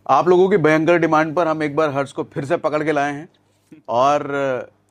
आप लोगों की भयंकर डिमांड पर हम एक बार हर्ष को फिर से पकड़ के लाए हैं। और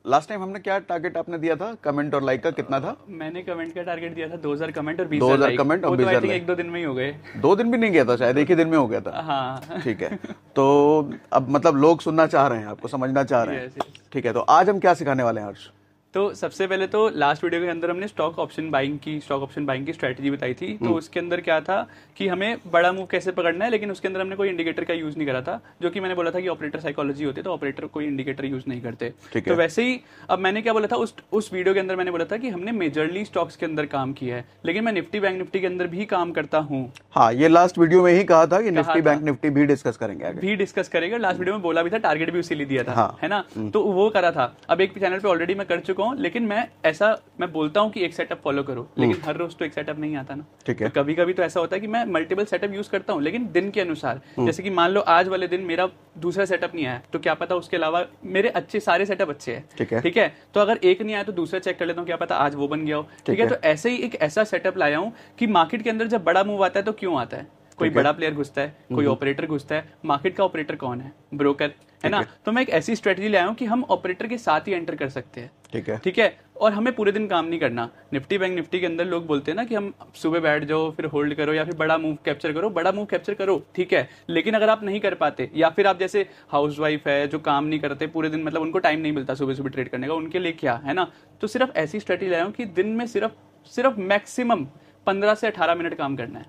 लास्ट टाइम हमने क्या टारगेट आपने दिया था कमेंट और लाइक का, कितना था? मैंने कमेंट का टारगेट दिया था 2000 कमेंट और 2000 लाइक। कमेंट और वो तो 20,000 आई थिंक लाइक। 1-2 दिन में ही हो गए। 2 दिन भी नहीं गया था शायद, एक ही दिन में हो गया था। हाँ। ठीक है, तो अब मतलब लोग सुनना चाह रहे हैं, आपको समझना चाह रहे हैं। Yes, yes. ठीक है, तो आज हम क्या सिखाने वाले हैं हर्ष? तो सबसे पहले तो लास्ट वीडियो के अंदर हमने स्टॉक ऑप्शन बाइंग की स्ट्रेटजी बताई थी। तो उसके अंदर क्या था कि हमें बड़ा मूव कैसे पकड़ना है, लेकिन उसके अंदर हमने कोई इंडिकेटर का यूज नहीं करा था, जो कि मैंने बोला था कि ऑपरेटर साइकोलॉजी होती है तो ऑपरेटर कोई इंडिकेटर यूज नहीं करते। तो वैसे ही अब मैंने क्या बोला था उस वीडियो के अंदर मैंने बोला था कि हमने मेजरली स्टॉक्स के अंदर काम किया है, लेकिन मैं निफ्टी बैंक निफ्टी के अंदर भी काम करता हूँ। हाँ, ये लास्ट वीडियो में ही कहा था कि निफ्टी बैंक निफ्टी भी डिस्कस करेंगे आगे। भी डिस्कस करेंगे। लास्ट वीडियो में बोला भी था, टारगेट भी उसी लिए दिया था। हाँ। है ना, तो वो करा था। अब एक चैनल पे ऑलरेडी मैं कर चुका हूँ, लेकिन मैं बोलता हूँ कि एक सेटअप फॉलो करो, लेकिन हर रोज तो एक सेटअप नहीं आता ना। ठीक है। तो कभी कभी तो ऐसा होता है कि मैं मल्टीपल सेटअप यूज करता हूँ, लेकिन दिन के अनुसार। जैसे कि मान लो आज वाले दिन मेरा दूसरा सेटअप नहीं आया, तो क्या पता उसके अलावा मेरे सारे सेटअप अच्छे हैं। ठीक है, तो अगर एक नहीं आया तो दूसरा चेक कर लेता हूँ, क्या पता आज वो बन गया हो। ठीक है, तो ऐसे ही एक ऐसा सेटअप लाया हूँ कि मार्केट के अंदर जब बड़ा मूव आता है तो क्यों आता है, कोई बड़ा प्लेयर घुसता है, कोई ऑपरेटर घुसता है। मार्केट का ऑपरेटर कौन है? ब्रोकर, है ना। तो मैं एक ऐसी स्ट्रेटजी लाया हूं कि हम ऑपरेटर के साथ ही एंटर कर सकते हैं। ठीक है, और हमें पूरे दिन काम नहीं करना। निफ्टी बैंक निफ्टी के अंदर लोग बोलते हैं ना कि हम सुबह बैठ जाओ, फिर होल्ड करो, या फिर बड़ा मूव कैप्चर करो। बड़ा मूव कैप्चर करो, ठीक है, लेकिन अगर आप नहीं कर पाते, या फिर आप जैसे हाउसवाइफ है जो काम नहीं करते पूरे दिन, मतलब उनको टाइम नहीं मिलता सुबह सुबह ट्रेड करने का, उनके लिए क्या है ना। तो सिर्फ ऐसी स्ट्रेटजी लाया हूं कि दिन में सिर्फ मैक्सिमम 15 से 18 मिनट काम करना है।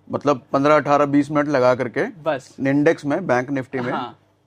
मतलब 15, 18, 20 मिनट लगा करके बस इंडेक्स में, बैंक निफ्टी में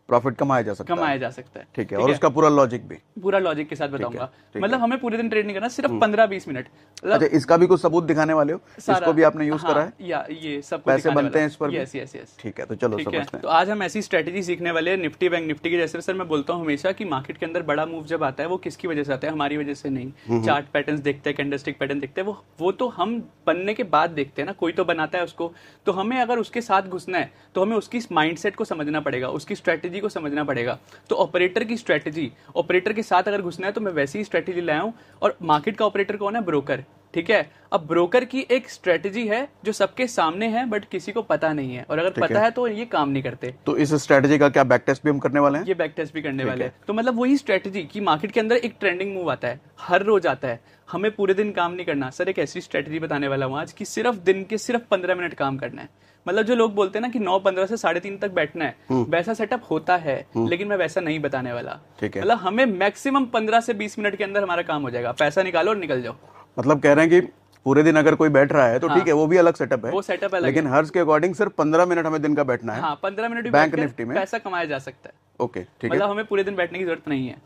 प्रॉफिट कमाया जा सकता है। ठीक है, और उसका पूरा लॉजिक भी पूरा लॉजिक के साथ बताऊंगा। मतलब हमें पूरे दिन ट्रेड नहीं करना, सिर्फ 15-20 मिनट। अच्छा, इसका भी कुछ सबूत दिखाने वाले हो? इसको भी आपने यूज करा है? या ये सब पैसे बनते हैं इस पर? Yes yes yes. ठीक है, तो चलो समझते हैं। तो आज हम ऐसी स्ट्रेटजी सीखने वाले हैं निफ्टी बैंक निफ्टी की। जैसे सर मैं बोलता हूँ हमेशा कि मार्केट के अंदर बड़ा मूव जब आता है वो किसकी वजह से आता है? हमारी वजह से नहीं। चार्ट पैटर्न्स देखते हैं, कैंडलस्टिक पैटर्न देखते हैं, वो तो हम बनने के बाद देखते हैं ना, कोई तो बनाता है उसको। तो हमें अगर उसके साथ घुसना है तो हमें उसकी माइंडसेट को समझना पड़ेगा, उसकी स्ट्रेटजी को समझना पड़ेगा। तो ऑपरेटर की स्ट्रेटजी, ऑपरेटर के साथ अगर घुसना है तो मैं वैसी ही स्ट्रेटजी लाया हूं। और मार्केट का ऑपरेटर कौन है? ब्रोकर। ठीक है, अब ब्रोकर की एक स्ट्रेटजी है जो सबके सामने है बट किसी को पता नहीं है, और अगर पता है तो ये काम नहीं करते। तो इस स्ट्रेटजी का क्या बैक टेस्ट भी हम करने वाले हैं? ये बैक टेस्ट भी करने वाले हैं। तो मतलब वही स्ट्रेटजी कि मार्केट के अंदर एक ट्रेंडिंग मूव आता है, हर रोज आता है, हमें पूरे दिन काम नहीं करना। सर एक ऐसी स्ट्रेटजी बताने वाला हूं आज कि सिर्फ दिन के सिर्फ 15 मिनट काम करना है। मतलब जो लोग बोलते हैं ना कि 9:15 से 3:30 तक बैठना है, वैसा सेटअप होता है, लेकिन मैं वैसा नहीं बताने वाला। मतलब हमें मैक्सिमम 15 से 20 मिनट के अंदर हमारा काम हो जाएगा, पैसा निकालो और निकल जाओ। मतलब कह रहे हैं कि पूरे दिन अगर कोई बैठ रहा है तो ठीक है, वो भी अलग सेटअप है, वो सेटअप अलग लेकिन हर्ष के अकॉर्डिंग सिर्फ 15 मिनट हमें दिन का बैठना है। 15 मिनट बैंक निफ्टी में पैसा कमाया जा सकता है। ओके, ठीक है, मतलब हमें पूरे दिन बैठने की जरूरत नहीं है।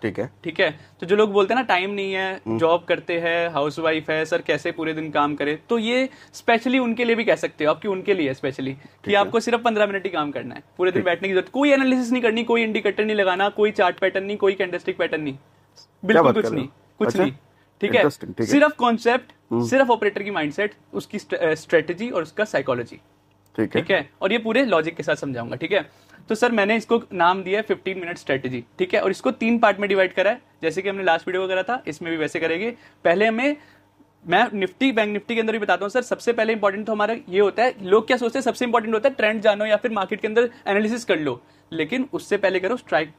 ठीक है। तो जो लोग बोलते हैं ना टाइम नहीं है, जॉब करते हैं, हाउसवाइफ है, सर कैसे पूरे दिन काम करे, तो ये स्पेशली उनके लिए भी कह सकते हो आपकी, उनके लिए स्पेशली कि आपको सिर्फ 15 मिनट ही काम करना है, पूरे दिन बैठने की जरूरत, कोई एनालिसिस नहीं करनी, कोई इंडिकेटर नहीं लगाना, कोई चार्ट पैटर्न नहीं, कोई कैंडलस्टिक पैटर्न नहीं, बिल्कुल कुछ नहीं, कुछ नहीं। ठीक है, सिर्फ कॉन्सेप्ट, सिर्फ ऑपरेटर की माइंडसेट, उसकी स्ट्रेटजी और उसका साइकोलॉजी। ठीक है, और ये पूरे लॉजिक के साथ समझाऊंगा। ठीक है, तो सर मैंने इसको नाम दिया है 15 मिनट स्ट्रेटजी। ठीक है, और इसको 3 पार्ट में डिवाइड करा है, जैसे कि हमने लास्ट वीडियो को करा था, इसमें भी वैसे करेंगे। पहले मैं निफ्टी बैंक निफ्टी के अंदर भी बताता हूँ सर। सबसे पहले इंपॉर्टेंट तो हमारा ये होता है, लोग क्या सोचते हैं सबसे इंपॉर्टेंट होता है ट्रेंड जानो या फिर मार्केट के अंदर एनालिसिस कर लो, लेकिन उससे पहले करो स्ट्राइक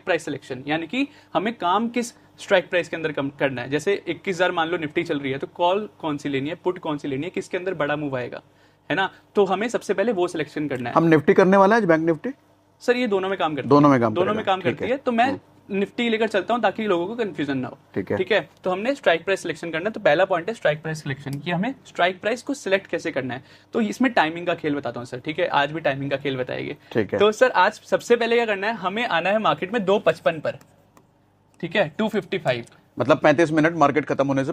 प्राइस सिलेक्शन, यानी कि हमें काम किस स्ट्राइक प्राइस के अंदर करना है। जैसे 21,000 मान लो निफ्टी चल रही है, तो कॉल कौन सी लेनी है, पुट कौन सी लेनी है, किसके अंदर बड़ा मूव आएगा, है ना। तो हमें सबसे पहले वो सिलेक्शन करना है। हम निफ्टी करने वाला है, बैंक निफ्टी सर ये दोनों में काम करती है, दोनों में काम करती है। तो मैं निफ्टी लेकर चलता हूं ताकि लोगों को कंफ्यूजन ना हो। ठीक है, तो हमने स्ट्राइक प्राइस सिलेक्शन करना है। तो पहला पॉइंट है स्ट्राइक प्राइस सिलेक्शन, कि हमें स्ट्राइक प्राइस को सिलेक्ट कैसे करना है। तो इसमें टाइमिंग का खेल बताता हूं सर। ठीक है, आज भी टाइमिंग का खेल बताएंगे। तो सर आज सबसे पहले क्या करना है, हमें आना है मार्केट में 2:55 पर। ठीक है, 2:55 मतलब 35 मिनट मार्केट खत्म होने से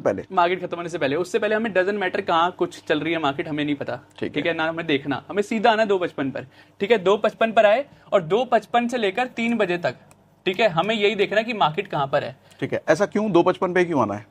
पहले, उससे पहले हमें डजन मैटर कहाँ कुछ चल रही है मार्केट, हमें नहीं पता। ठीक है ना, हमें देखना, हमें सीधा आना 2:55 पर। ठीक है, 2:55 पर आए और 2:55 से लेकर 3 बजे तक, ठीक है, हमें यही देखना कि मार्केट कहाँ पर है। ठीक है, ऐसा क्यों 2:55 पे क्यों आना है?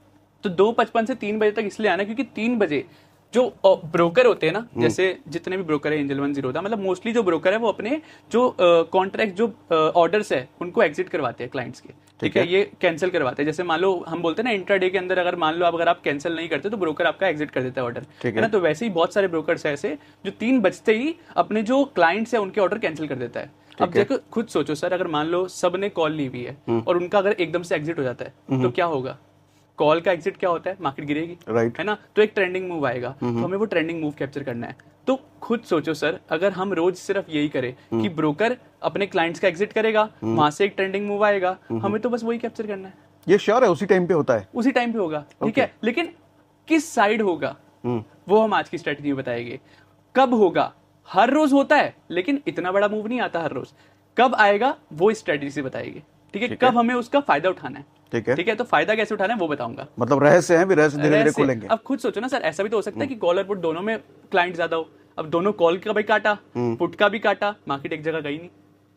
तो 2:55 से 3 बजे तक इसलिए आना क्योंकि 3 बजे जो ब्रोकर होते हैं ना, जैसे जितने भी ब्रोकर है एंजल 1 मतलब मोस्टली जो ब्रोकर है वो अपने जो कॉन्ट्रैक्ट जो ऑर्डर्स है उनको एग्जिट करवाते हैं क्लाइंट्स के, ठीक है, ये कैंसिल करवाते हैं। जैसे मान लो हम बोलते हैं ना इंट्राडे के अंदर अगर मान लो अगर आप कैंसिल नहीं करते तो ब्रोकर आपका एग्जिट कर देता है ऑर्डर, है ना। तो वैसे ही बहुत सारे ब्रोकर्स है ऐसे जो 3 बजते ही अपने जो क्लाइंट्स है उनके ऑर्डर कैंसिल कर देता है। अब देखो खुद सोचो सर, अगर मान लो सब ने कॉल ली हुई है और उनका अगर एकदम से एग्जिट हो जाता है तो क्या होगा? कॉल का एग्जिट क्या होता है? मार्केट गिरेगी, राइट, है ना। तो एक ट्रेंडिंग मूव आएगा, तो हमें वो ट्रेंडिंग मूव कैप्चर करना है। तो खुद सोचो सर, अगर हम रोज सिर्फ यही करें कि ब्रोकर अपने क्लाइंट्स का एग्जिट करेगा, वहां से एक ट्रेंडिंग मूव आएगा, हमें तो बस वही कैप्चर करना है। ये श्योर है उसी टाइम पे होता है, उसी टाइम पे होगा, ठीक है। लेकिन किस साइड होगा वो हम आज की स्ट्रेटजी में बताएंगे। कब होगा? हर रोज होता है लेकिन इतना बड़ा मूव नहीं आता हर रोज। कब आएगा वो स्ट्रेटजी से बताएंगे, ठीक है। कब हमें उसका फायदा उठाना है, ठीक है, ठीक है। तो फायदा कैसे उठाना है वो बताऊंगा। मतलब रहस्य है, भी रहस्य धीरे धीरे खोलेंगे। अब खुद सोचो ना सर, ऐसा भी तो हो सकता है कि कॉल और पुट दोनों में क्लाइंट ज्यादा हो। अब दोनों कॉल का भी काटा, पुट का भी काटा, मार्केट एक जगह गई नहीं,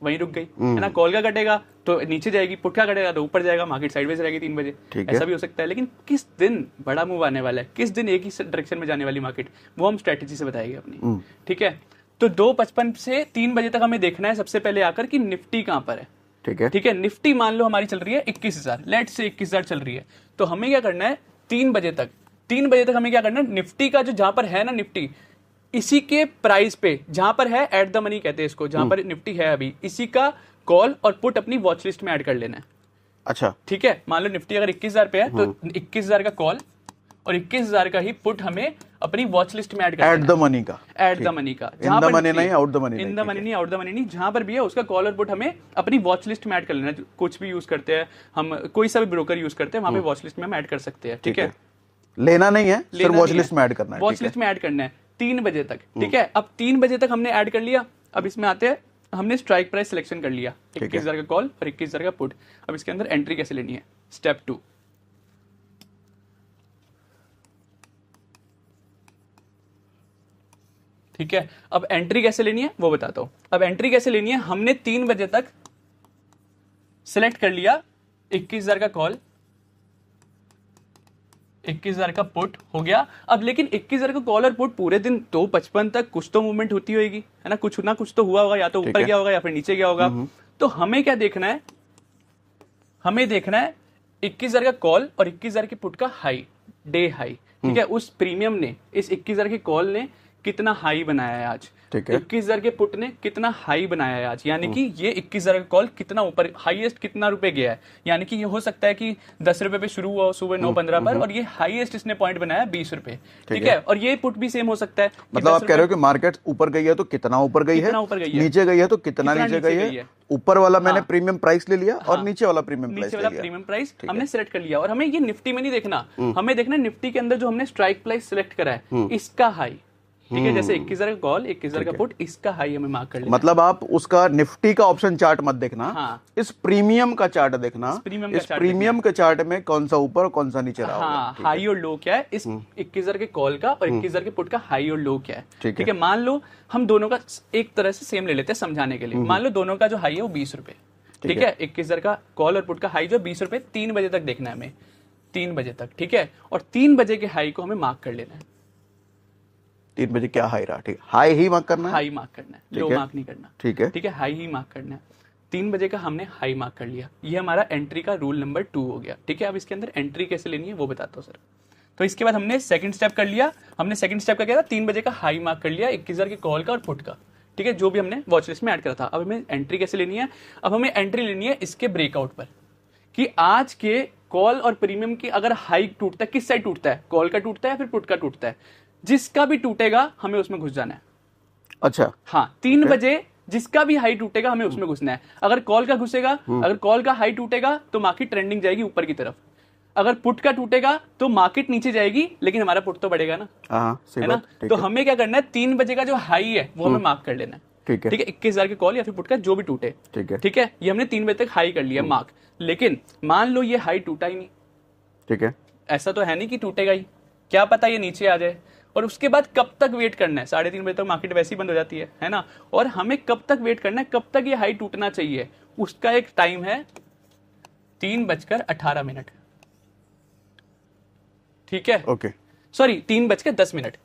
वहीं रुक गई, है ना। कॉल का कटेगा तो नीचे जाएगी, पुट का कटेगा तो ऊपर जाएगा, मार्केट साइडवेज रहेगी 3 बजे, ऐसा भी हो सकता है। लेकिन किस दिन बड़ा मूव आने वाला है, किस दिन एक ही डायरेक्शन में जाने वाली मार्केट, वो हम स्ट्रेटेजी से बताएंगे अपनी, ठीक है। तो 2:55 से 3 बजे तक हमें देखना है सबसे पहले आकर कि निफ्टी कहां पर है, ठीक है, ठीक है। निफ्टी मान लो हमारी चल रही है 21,000, लेट से 21,000 चल रही है, तो हमें क्या करना है 3 बजे तक, 3 बजे तक हमें क्या करना है, निफ्टी का जो जहां पर है ना निफ्टी, इसी के प्राइस पे जहां पर है एट द मनी कहते हैं इसको, जहां पर निफ्टी है अभी, इसी का कॉल और पुट अपनी वॉच लिस्ट में ऐड कर लेना है। अच्छा, ठीक है, मान लो निफ्टी अगर 21,000 पे है तो 21,000 का कॉल और 21,000 का ही पुट हमें अपनी वॉच लिस्ट में ऐड करना है। एट द मनी का, एट द मनी का, इन द मनी नहीं, out the money in the money नहीं, आउट द मनी नहीं, जहां पर भी है उसका कॉल और पुट हमें अपनी वॉच लिस्ट में ऐड कर लेना है। कुछ भी यूज करते हैं हम, कोई सा भी ब्रोकर यूज करते हैं, वहां पे वॉच लिस्ट में हम ऐड कर सकते हैं, ठीक है। लेना नहीं है, सिर्फ वॉच लिस्ट में ऐड करना है, वॉच लिस्ट में ऐड करना है 3 बजे तक, ठीक है। अब 3 बजे तक हमने ऐड कर लिया। अब इसमें आते हैं, हमने स्ट्राइक प्राइस सिलेक्शन कर लिया, 21,000 का कॉल और 21,000 का पुट। अब इसके अंदर एंट्री कैसे लेनी है, स्टेप 2, ठीक है। अब एंट्री कैसे लेनी है वो बताता हूं। अब एंट्री कैसे लेनी है, हमने 3 बजे तक सिलेक्ट कर लिया 21,000 का कॉल, 21,000 का पुट हो गया। अब लेकिन 21,000 का कॉल और पुट पूरे दिन 2:55 तक कुछ तो मूवमेंट होती होगी, है ना, कुछ ना कुछ तो हुआ होगा, या तो ऊपर गया होगा या फिर नीचे गया होगा। तो हमें क्या देखना है, हमें देखना है 21,000 का कॉल और 21,000 के पुट का हाई, डे हाई, ठीक है। उस प्रीमियम ने, इस 21,000 के कॉल ने कितना हाई बनाया है आज, 21,000 के पुट ने कितना हाई बनाया है आज, यानी कि ये 21,000 का कॉल कितना ऊपर, हाईएस्ट कितना रुपए गया है। यानी कि ये हो सकता है कि 10 रुपए पे शुरू हुआ सुबह 9:15 पर और ये हाईएस्ट इसने पॉइंट बनाया 20 रुपए, ठीक है। और ये पुट भी सेम हो सकता है, मतलब आप कह रहे हो कि मार्केट ऊपर गई है तो कितना ऊपर गई है, नीचे गई है तो कितना नीचे गई है। ऊपर वाला मैंने प्रीमियम प्राइस ले लिया और नीचे वाला प्रीमियम प्राइस हमने सेलेक्ट कर लिया। और हमें ये निफ्टी में नहीं देखना, हमें देखना निफ्टी के अंदर जो हमने स्ट्राइक प्राइस सिलेक्ट करा है इसका हाई, ठीक है। जैसे 21,000 का कॉल, 21,000 का पुट, इसका हाई हमें मार्क कर लेना। मतलब आप उसका निफ्टी का ऑप्शन चार्ट मत देखना, हाँ। इस प्रीमियम का चार्ट देखना, इस प्रीमियम के चार्ट में कौन सा ऊपर और कौन सा नीचे रहा, हाँ, हाई और लो क्या है इस 21,000 के कॉल का और 21,000 के पुट का हाई और लो क्या है, ठीक है। मान लो हम दोनों का एक तरह से सेम ले लेते हैं समझाने के लिए। मान लो दोनों का जो हाई है वो 20 रुपए, ठीक है। 21,000 का कॉल और पुट का हाई जो 20 रुपए, 3 बजे तक देखना है हमें, 3 बजे तक, ठीक है। और 3 बजे के हाई को हमें मार्क कर लेना है। 3 बजे क्या हाई रहा, ठीक है, हाई ही मार्क करना है, हाई मार्क करना है, लो मार्क नहीं करना, ठीक है, ठीक है, हाई ही मार्क करना है। 3 बजे का हमने हाई मार्क कर लिया, ये हमारा एंट्री का रूल नंबर 2 हो गया, ठीक है। अब इसके अंदर एंट्री कैसे लेनी है वो बताता हूँ सर। तो इसके बाद हमने सेकंड स्टेप कर लिया, हमने सेकंड स्टेप का क्या था, 3 बजे का हाई मार्क कर लिया 21,000 के कॉल का और पुट का, ठीक है, जो भी हमने वॉच लिस्ट में ऐड करा था। अब हमें एंट्री कैसे लेनी है, अब हमें एंट्री लेनी है इसके ब्रेकआउट पर, कि आज के कॉल और प्रीमियम की अगर हाई टूटता है, किस साइड टूटता है, कॉल का टूटता है फिर पुट का टूटता है, जिसका भी टूटेगा हमें उसमें घुस जाना है। अच्छा, हाँ, 3 बजे जिसका भी हाई टूटेगा हमें उसमें घुसना है। अगर कॉल का घुसेगा, अगर कॉल का हाई टूटेगा तो मार्केट ट्रेंडिंग जाएगी ऊपर की तरफ, अगर पुट का टूटेगा तो मार्केट नीचे जाएगी, लेकिन हमारा पुट तो बढ़ेगा ना, है ना। तो हमें क्या करना है, 3 बजे का जो हाई है वो हमें मार्क कर लेना है, ठीक है। 21,000 के कॉल या फिर पुट का जो भी टूटे, ठीक है। ये हमने 3 बजे तक हाई कर लिया मार्क, लेकिन मान लो ये हाई टूटा ही नहीं, ठीक है, ऐसा तो है नहीं कि टूटेगा ही, क्या पता ये नीचे आ जाए। और उसके बाद कब तक वेट करना है, 3:30 बजे तक मार्केट वैसे ही बंद हो जाती है ना। और हमें कब तक वेट करना है, कब तक ये हाई टूटना चाहिए, उसका एक टाइम है 3:18, ठीक है, ओके, सॉरी 3:10,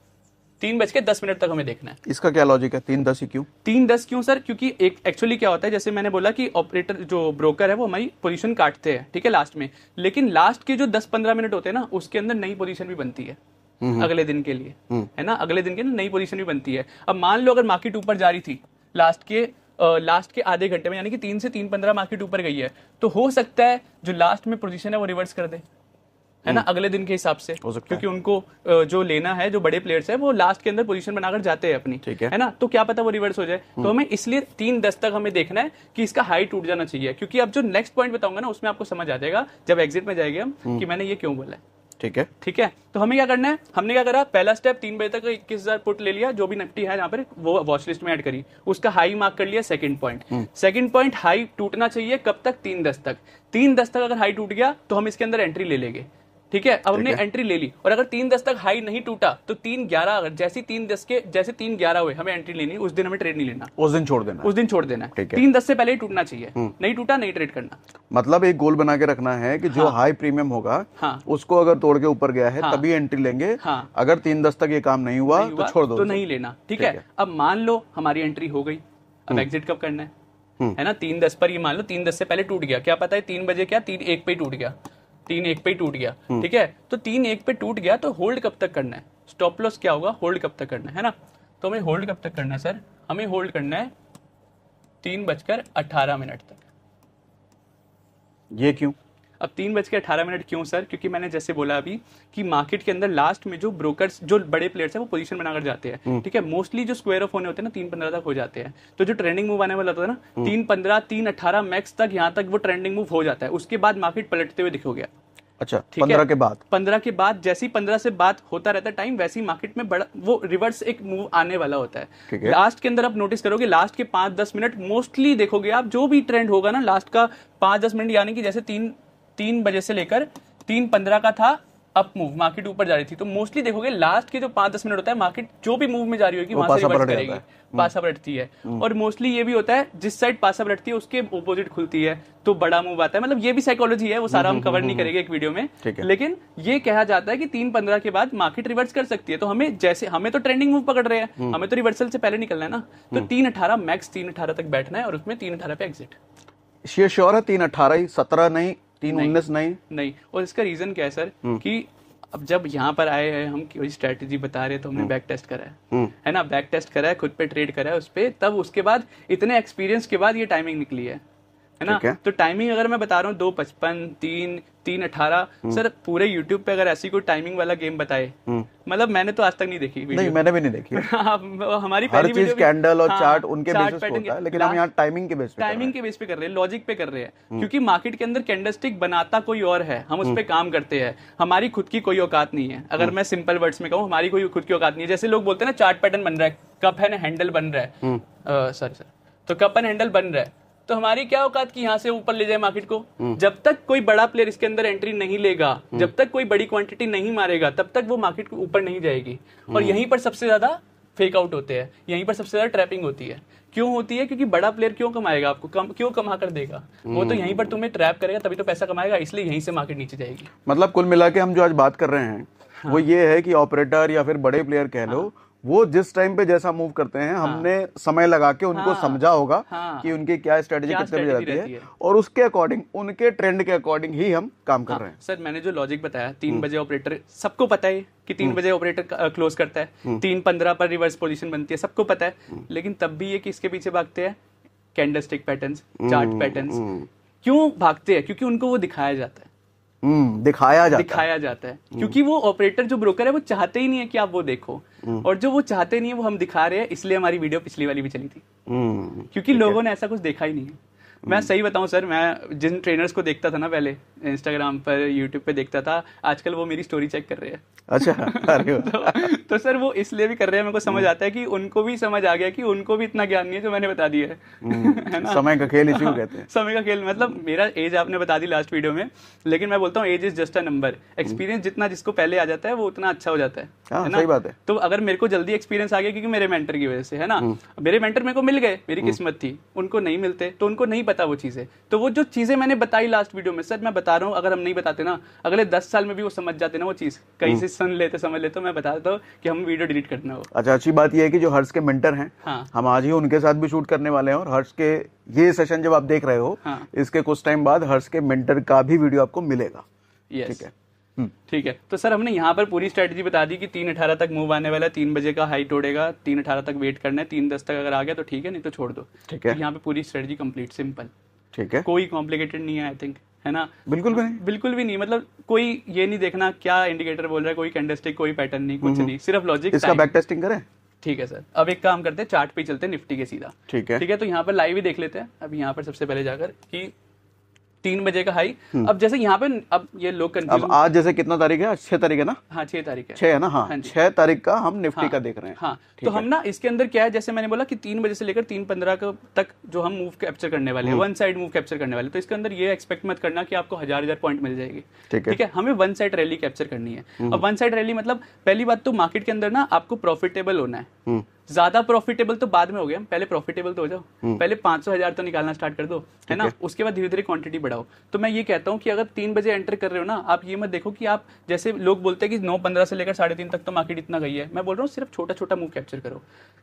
3:10 तक हमें देखना है। इसका क्या लॉजिक है? 3:10 ही क्यों? 3:10 क्यों सर? क्योंकि एक एक्चुअली क्या होता है, जैसे मैंने बोला कि ऑपरेटर जो ब्रोकर है वो हमारी पोजीशन काटते हैं, ठीक है, लास्ट में, लेकिन लास्ट के जो 10-15 मिनट होते हैं ना, उसके अंदर नई पोजीशन भी बनती है अगले दिन के लिए, है ना, अगले दिन के नई पोजीशन भी बनती है। अब मान लो अगर मार्केट ऊपर जा रही थी लास्ट के आधे घंटे में, यानी कि 3 से 3:15 मार्केट ऊपर गई है, तो हो सकता है जो लास्ट में पोजीशन है वो रिवर्स कर दे, है ना, अगले दिन के हिसाब से, क्योंकि उनको जो लेना है, जो बड़े प्लेयर्स है वो लास्ट के अंदर पोजीशन बनाकर जाते हैं अपनी, है ना, तो क्या पता वो रिवर्स हो जाए। तो हमें इसलिए 3:10 तक हमें देखना है कि इसका हाई टूट जाना चाहिए, क्योंकि अब जो नेक्स्ट पॉइंट बताऊंगा ना उसमें आपको समझ आ जाएगा जब एग्जिट में जाएंगे हम कि मैंने ये क्यों बोला है। ठीक है, तो हमें क्या करना है, हमने क्या करा, पहला स्टेप 3 बजे तक 21,000 पुट ले लिया, जो भी निफ्टी है यहाँ पर वो वॉच लिस्ट में ऐड करी, उसका हाई मार्क कर लिया। सेकंड पॉइंट हाई टूटना चाहिए कब तक? 3:10 तक। 3:10 तक अगर हाई टूट गया तो हम इसके अंदर एंट्री ले लेंगे, ठीक है। अब हमने एंट्री ले ली, और अगर 3:10 तक हाई नहीं टूटा तो 3:11, अगर जैसे 3:11 हुए हमें एंट्री लेनी, उस दिन हमें ट्रेड नहीं लेना, उस दिन छोड़ देना है। 3:10 से पहले ही टूटना चाहिए, नहीं टूटा नहीं ट्रेड करना। मतलब एक गोल बना के रखना है कि जो हाई प्रीमियम होगा उसको अगर तोड़ के ऊपर गया है तभी एंट्री लेंगे, अगर 3:10 तक ये काम नहीं हुआ तो छोड़ दो, तो नहीं लेना, ठीक है। अब मान लो हमारी एंट्री हो गई, अब एग्जिट कब करना है ना, 3:10 पर, ये मान लो 3:10 से पहले टूट गया, क्या पता है 3 बजे क्या 3:01 पे टूट गया, 3:01 पे टूट गया, ठीक है। तो 3:01 पे टूट गया तो होल्ड कब तक करना है? स्टॉप लॉस क्या होगा, होल्ड कब तक करना है ना, तो हमें होल्ड कब तक करना है सर? हमें होल्ड करना है 3:18 तक। ये क्यों? अब 3:18 क्यों सर? क्योंकि मैंने जैसे बोला अभी कि मार्केट के अंदर लास्ट में जो ब्रोकर्स, जो बड़े प्लेयर्स हैं वो पोजीशन बनाकर जाते हैं, ठीक है। मोस्टली जो स्क्वायर ऑफ होने होते हैं ना 3:15 तक हो जाते हैं, तो जो ट्रेंडिंग मूव आने वाला होता है ना 3:15, 3:18 मैक्स तक, यहाँ तक वो ट्रेंडिंग मूव हो जाता है, उसके बाद मार्केट पलटते हुए दिखो गया। अच्छा, 15 के बाद? 15 के बाद, जैसे ही 15 से बात होता रहता है टाइम, वैसे ही मार्केट में बड़ा वो रिवर्स एक मूव आने वाला होता है। लास्ट के अंदर आप नोटिस करोगे, लास्ट के 5-10 मिनट मोस्टली देखोगे आप, जो भी ट्रेंड होगा ना लास्ट का 5-10 मिनट, यानी कि जैसे 3 बजे से लेकर 3:15 का था अप मूव, मार्केट ऊपर जा रही थी, तो मोस्टली देखोगे लास्ट के जो 5-10 मिनट होता है, मार्केट जो भी मूव में जा रही होगी वहां से रिवर्स करेगी, पासा पलटती है। और मोस्टली ये भी होता है जिस साइड पासा पलटती है उसके ऑपोजिट खुलती है तो बड़ा मूव आता है। मतलब ये भी साइकोलॉजी है, वो सारा हम कवर नहीं करेंगे एक वीडियो में, लेकिन ये कहा जाता है कि 3:15 के बाद मार्केट रिवर्स कर सकती है। तो हमें जैसे, हमें तो ट्रेंडिंग मूव पकड़ रहे हैं, हमें तो रिवर्सल से पहले निकलना है ना, तो 3:18 मैक्स 3:18 तक बैठना है और उसमें 3:18 पे एग्जिट। ये श्योर है 3:18 ही, 17 नहीं, 3:19 नहीं? और इसका रीजन क्या है सर कि अब जब यहाँ पर आए हैं हम कोई स्ट्रेटेजी बता रहे हैं तो हमने बैक टेस्ट करा है ना, बैक टेस्ट करा है, खुद पे ट्रेड करा है उस पे, तब उसके बाद इतने एक्सपीरियंस के बाद ये टाइमिंग निकली है ना। तो टाइमिंग अगर मैं बता रहा हूँ 2:55, 3:18, सर पूरे यूट्यूब पे अगर ऐसी कोई टाइमिंग वाला गेम बताए, मतलब मैंने तो आज तक नहीं देखी वीडियो। नहीं, मैंने भी नहीं देखी। हमारी हर चीज कैंडल और चार्ट उनके बेसिस पे होता है, लेकिन हम यहाँ टाइमिंग के बेस पे कर रहे हैं, लॉजिक पे कर रहे हैं, क्योंकि मार्केट के अंदर कैंडलस्टिक बनाता कोई और है, हम उस पर काम करते हैं, हमारी खुद की कोई औकात नहीं है। अगर मैं सिंपल वर्ड्स में कहूँ, हमारी कोई खुद की औकात नहीं है। जैसे लोग बोलते हैं ना चार्ट पैटर्न बन रहा है, कप है ना हैंडल बन रहा है, सर तो कप एंड हैंडल बन रहा है, तो हमारी क्या औकात कि यहाँ से ऊपर ले जाए मार्केट को? जब तक कोई बड़ा प्लेयर इसके अंदर एंट्री नहीं लेगा, जब तक कोई बड़ी क्वांटिटी नहीं मारेगा, तब तक वो मार्केट को ऊपर नहीं जाएगी। और यहीं पर सबसे ज्यादा फेक आउट होते हैं, यहीं पर सबसे ज्यादा ट्रैपिंग होती है। क्यों होती है? क्योंकि बड़ा प्लेयर क्यों कमाएगा आपको, क्यों कमा कर देगा? वो तो यहीं पर तुम्हें ट्रैप करेगा, तभी तो पैसा कमाएगा, इसलिए यहीं से मार्केट नीचे जाएगी। मतलब कुल मिला के हम जो आज बात कर रहे हैं वो ये है कि ऑपरेटर या फिर बड़े प्लेयर कह लो, वो जिस टाइम पे जैसा मूव करते हैं, हमने समय लगा के उनको समझा होगा कि उनकी क्या स्ट्रेटेजी कितने बजे रहती है, और उसके अकॉर्डिंग, उनके ट्रेंड के अकॉर्डिंग ही हम काम कर रहे हैं। सर मैंने जो लॉजिक बताया, 3 बजे ऑपरेटर, सबको पता है कि 3 बजे ऑपरेटर क्लोज करता है, 3:15 पर रिवर्स पोजीशन बनती है, सबको पता है, लेकिन तब भी ये किसके पीछे भागते हैं? Candlestick patterns, chart patterns. क्यों भागते हैं? क्योंकि उनको वो दिखाया जाता है, दिखाया जाता है, क्योंकि वो ऑपरेटर जो ब्रोकर है वो चाहते ही नहीं है कि आप वो देखो, और जो वो चाहते नहीं है वो हम दिखा रहे हैं, इसलिए हमारी वीडियो पिछली वाली भी चली थी, क्योंकि लोगों ने ऐसा कुछ देखा ही नहीं है। मैं सही बताऊं सर, मैं जिन ट्रेनर्स को देखता था ना पहले, इंस्टाग्राम पर, यूट्यूब पे देखता था, आजकल वो मेरी स्टोरी चेक कर रहे हैं। अच्छा, अरे तो सर वो इसलिए भी कर रहे हैं, मेरे को समझ आता है कि उनको भी समझ आ गया कि उनको भी इतना ज्ञान नहीं है जो मैंने बता दिया है ना। समय का खेल इसी को कहते हैं। समय का खेल, मतलब मेरा एज आपने बता दी लास्ट वीडियो में, लेकिन मैं बोलता हूँ age is just a number. Experience जितना जिसको पहले आ जाता है वो उतना अच्छा हो जाता है ना। सही बात है। तो अगर मेरे को जल्दी एक्सपीरियंस आ गया क्योंकि मेरे मेंटर की वजह से, है ना, मेरे मेंटर मेरे को मिल गए, मेरी किस्मत थी, उनको नहीं मिलते तो उनको नहीं पता वो चीजें। तो वो जो चीजें मैंने बताई लास्ट वीडियो में सर, मैं बता रहा हूँ, अगर हम नहीं बताते ना, अगले 10 साल में भी वो समझ जाते ना वो चीज, कहीं से सुन लेते समझ लेते, मैं बता देता हूँ कि हम वीडियो डिलीट करना हो। अच्छा, अच्छी बात यह है कि जो हर्ष के मेंटर हैं, हाँ, हम आज ही उनके साथ भी शूट करने वाले हैं, और हर्ष के ये सेशन जब आप देख रहे हो, हाँ, इसके कुछ टाइम बाद हर्ष के मेंटर का भी वीडियो आपको मिलेगा। यस, ठीक है। ठीक है। तो सर हमने यहाँ पर पूरी स्ट्रेटजी बता दी कि 3:18 तक मूव आने वाला है, 3 बजे का हाई तोड़ेगा, 3:18 तक वेट करना है, 3:10 तक अगर आ गया तो ठीक है, नहीं तो छोड़ दो। ठीक है। तो यहाँ पे पूरी स्ट्रेटजी कंप्लीट, सिंपल, ठीक है, कोई कॉम्प्लिकेटेड नहीं है आई थिंक, है ना? बिल्कुल भी नहीं, बिल्कुल भी नहीं, मतलब कोई ये नहीं देखना क्या इंडिकेटर बोल रहा है, कोई कैंडलस्टिक, कोई पैटर्न नहीं, कुछ नहीं, सिर्फ लॉजिक। इसका बैक टेस्टिंग करें? ठीक है सर, अब एक काम करते हैं, चार्ट पे चलते हैं निफ्टी के सीधा। ठीक है, ठीक है। तो यहाँ पर लाइव ही देख लेते हैं। अब यहाँ पर सबसे पहले जाकर कि 3 बजे का हाई, अब जैसे यहाँ पे, अब ये लोग कंफ्यूज, अब आज जैसे कितना तारीख है? आज 6 तारीख है ना? हाँ 6 तारीख है, 6 है ना? हाँ, 6 तारीख का हम निफ्टी का देख रहे हैं। हाँ, तो हम ना इसके अंदर क्या है, जैसे मैंने बोला कि 3 बजे से लेकर 3:15 तक जो हम मूव कैप्चर करने वाले हैं, वन साइड मूव कैप्चर करने वाले, तो इसके अंदर ये एक्सपेक्ट मत करना कि आपको 1000 पॉइंट मिल जाएगी। ठीक है, हमें वन साइड रैली कैप्चर करनी है। अब वन साइड रैली मतलब पहली बात तो मार्केट के अंदर ना आपको प्रॉफिटेबल होना है। ज्यादा प्रॉफिटेबल तो बाद में हो गया, पहले प्रॉफिटेबल तो हो जाओ, पहले 500,000 तो निकालना स्टार्ट कर दो, है ना? उसके बाद धीरे धीरे क्वांटिटी बढ़ाओ। तो मैं ये कहता हूँ कि अगर 3 बजे एंटर कर रहे हो ना, आप ये मत देखो कि आप, जैसे लोग बोलते हैं कि 9:15 से लेकर 3:30 तक तो मार्केट इतना गई है, मैं बोल रहा हूँ सिर्फ छोटा छोटा मूव कैप्चर करो,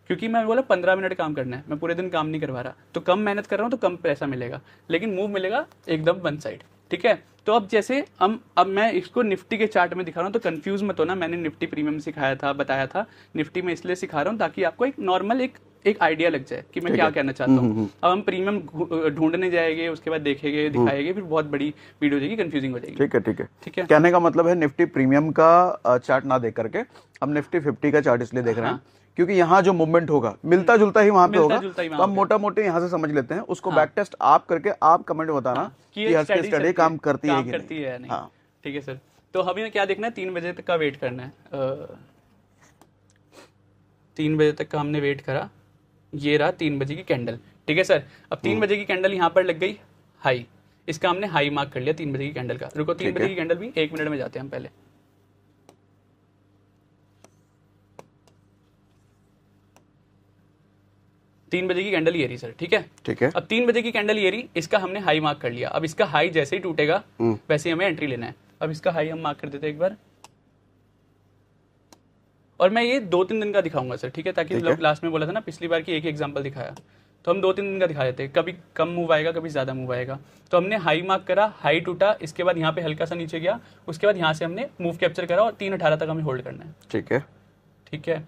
क्योंकि मैं बोला 15 मिनट काम करना है, मैं पूरे दिन काम नहीं करवा रहा, तो कम मेहनत कर रहा हूँ तो कम पैसा मिलेगा, लेकिन मूव मिलेगा एकदम वन साइड। ठीक है। तो अब जैसे अब मैं इसको निफ्टी के चार्ट में दिखा रहा हूँ, तो कंफ्यूज मत होना, मैंने निफ्टी प्रीमियम सिखाया था, बताया था, निफ्टी में इसलिए सिखा रहा हूँ ताकि आपको एक नॉर्मल एक आइडिया लग जाए कि मैं क्या कहना चाहता हूँ। अब हम प्रीमियम ढूंढने जाएंगे, उसके बाद देखेंगे, दिखाएंगे, फिर बहुत बड़ी वीडियो हो जाएगी, कंफ्यूजिंग हो जाएगी। ठीक है, ठीक है, ठीक है। कहने का मतलब है निफ्टी प्रीमियम का चार्ट ना देख करके हम निफ्टी 50 का चार्ट इसलिए देख रहे हैं क्योंकि यहाँ जो मूवमेंट होगा मिलता जुलता ही वहां पे होगा, तो हम मोटा मोटे यहाँ से समझ लेते हैं। उसको बैक टेस्ट आप करके आप कमेंट बताना कि हर्ष की स्टडी काम करती है कि नहीं। हाँ, ठीक है सर। तो हमें क्या देखना है, 3 बजे तक का वेट करना है। 3 बजे तक का हमने वेट करा, ये रहा 3 बजे की कैंडल। ठीक है सर। अब 3 बजे की कैंडल यहाँ पर लग गई हाई, इसका हमने हाई मार्क कर लिया 3 बजे की कैंडल का। रुको, 3 बजे की कैंडल भी 1 मिनट में जाते हैं हम पहले। तीन बजे की कैंडल ये रही सर। ठीक है, ठीक है। अब 3 बजे की कैंडल ये रही, इसका हमने हाई मार्क कर लिया। अब इसका हाई जैसे ही टूटेगा वैसे ही हमें एंट्री लेना है। अब इसका हाई हम मार्क कर देते हैं एक बार, और मैं ये 2-3 दिन का दिखाऊंगा सर। ठीक है, ताकि लोग लास्ट में बोला था ना पिछली बार की एक एग्जांपल दिखाया, तो हम 2-3 दिन का दिखा देते हैं। कभी कम मूव आएगा, कभी ज्यादा मूव आएगा। तो हमने हाई मार्क करा, हाई टूटा, इसके बाद यहाँ पे हल्का सा नीचे गया, उसके बाद यहाँ से हमने मूव कैप्चर करा और 3:18 तक हमें होल्ड करना है। ठीक है, ठीक है।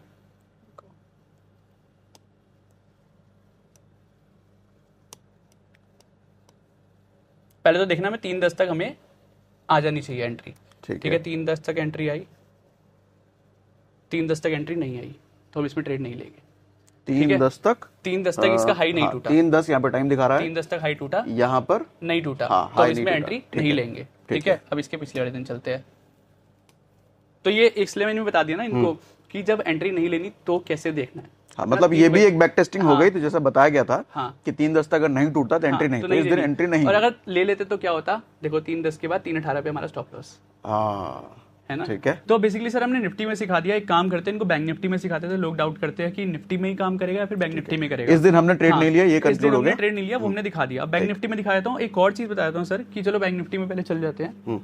पहले तो देखना में 3:10 तक हमें आ जानी चाहिए एंट्री। ठीक है, 3:10 तक एंट्री आई, 3:10 तक एंट्री नहीं आई तो हम इसमें ट्रेड नहीं लेंगे। 3:10 तक, 3:10 तक इसका हाई नहीं टूटा, 3:10 यहाँ पे टाइम दिखा रहा है, 3:10 तक हाई टूटा, यहाँ पर नहीं टूटा, तो इसमें एंट्री नहीं लेंगे। ठीक है। अब इसके पिछले वाले दिन चलते हैं। तो ये इसलिए मैंने बता दिया ना इनको कि जब एंट्री नहीं लेनी तो कैसे देखना है। हाँ, मतलब ये भी एक बैक टेस्टिंग हो गई। तो जैसा बताया गया था कि 3:10 तक अगर नहीं टूटता तो एंट्री नहीं, तो इस दिन एंट्री नहीं। और अगर ले लेते तो क्या होता, देखो 3:10 के बाद 3:18 पे हमारा स्टॉप लॉस, है ना। ठीक है। तो बेसिकली सर हमने निफ्टी में सिखा दिया। एक काम करते हैं, इनको बैंक निफ्टी में सिखाते थे। लोग डाउट करते हैं कि निफ्टी में ही काम करेगा या फिर बैंक निफ्टी में करेगा। इस दिन हमने ट्रेड नहीं लिया, ये कंक्लूड हो गया। ट्रेड नहीं लिया, वो हमने दिखा दिया। अब बैंक निफ्टी में दिखाया था। एक और चीज बताता हूँ सर कि चलो बैंक निफ्टी में पहले चल जाते हैं।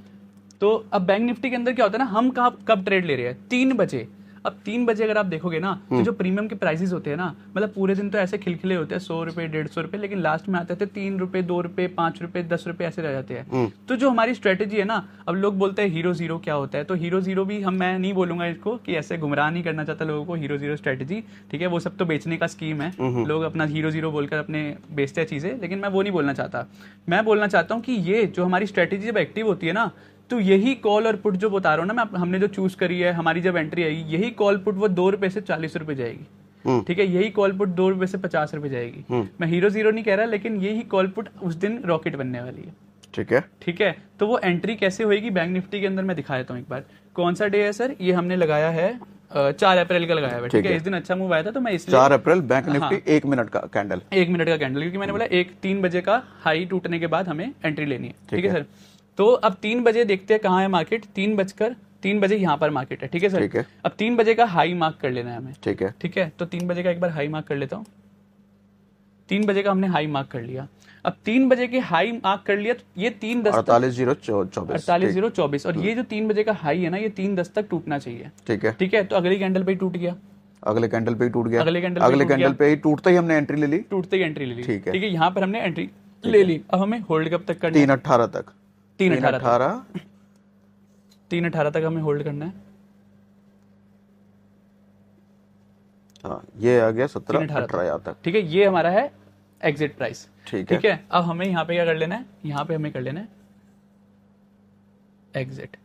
तो अब बैंक निफ्टी के अंदर क्या होता है ना, हम कब ट्रेड ले रहे हैं, 3 बजे। अब 3 बजे अगर आप देखोगे ना, तो जो प्रीमियम के प्राइसेस होते हैं ना, मतलब पूरे दिन तो ऐसे खिलखिले होते हैं, 100 रुपए 150 रुपए, लेकिन लास्ट में आते थे 3 रुपए 2 रुपए 5 रुपए 10 रुपए ऐसे रह जाते हैं। तो जो हमारी स्ट्रेटेजी है ना, अब लोग बोलते हैं हीरो जीरो क्या होता है, तो हीरो जीरो भी मैं नहीं बोलूंगा इसको कि ऐसे गुमराह नहीं करना चाहता लोगों को, हीरो जीरो स्ट्रेटेजी। ठीक है, वो सब तो बेचने का स्कीम है, लोग अपना हीरो जीरो बोलकर अपने बेचते हैं चीजें, लेकिन मैं वो नहीं बोलना चाहता। मैं बोलना चाहता हूँ कि ये जो हमारी स्ट्रेटेजी जब एक्टिव होती है ना, तो यही कॉल और पुट जो बता रहा हूँ ना मैं, हमने जो चूज करी है, हमारी जब एंट्री आएगी, यही कॉल पुट वो 2 रुपए से 40 रुपए जाएगी। ठीक है, यही कॉल पुट 2 रुपए से 50 रुपए जाएगी। मैं हीरो जीरो नहीं कह रहा, लेकिन यही कॉल पुट उस दिन रॉकेट बनने वाली है। ठीक है, ठीक है। तो वो एंट्री कैसे होगी बैंक निफ्टी के अंदर मैं दिखा देता हूँ एक बार। कौन सा डे है सर, ये हमने लगाया है 4 अप्रैल का लगाया हुआ है। ठीक है, इस दिन अच्छा मूव आया था, तो मैं इसलिए 4 अप्रैल बैंक निफ्टी 1 मिनट का कैंडल, 1 मिनट का कैंडल, क्योंकि मैंने बोला 3 बजे का हाई टूटने के बाद हमें एंट्री लेनी है। ठीक है सर। तो अब 3 बजे देखते हैं कहाँ है मार्केट। 3 बजे यहाँ पर मार्केट है। ठीक है सर। ठीक है। अब 3 बजे का हाई मार्क कर लेना है हमें। ठीक है। ठीक है, तो 3 बजे का एक बार हाई मार्क कर लेता हूँ। 3 बजे का हमने हाई मार्क कर लिया। अब 3 बजे के हाई मार्क कर लिया तो ये 3:10 48,024 और ये जो 3 बजे का हाई है ना, ये 3:10 तक टूटना चाहिए। ठीक है, ठीक है। तो अगली कैंडल पे ही टूट गया, अगले कैंडल पे ही टूट गया, अगले कैंडल पे ही टूटते ही हमने एंट्री ले ली, टूटते ही एंट्री ले ली। ठीक है, ठीक है, यहाँ पर हमने एंट्री ले ली। अब हमें होल्ड कब तक करना है? 3:18 तक, 3:18 तक हमें होल्ड करना है। हाँ, ये आ गया 17-18 तक। ठीक है, ये हमारा है एग्जिट प्राइस। ठीक है। ठीक है, अब हमें यहाँ पे क्या कर लेना है? यहाँ पे हमें कर लेना है एग्जिट।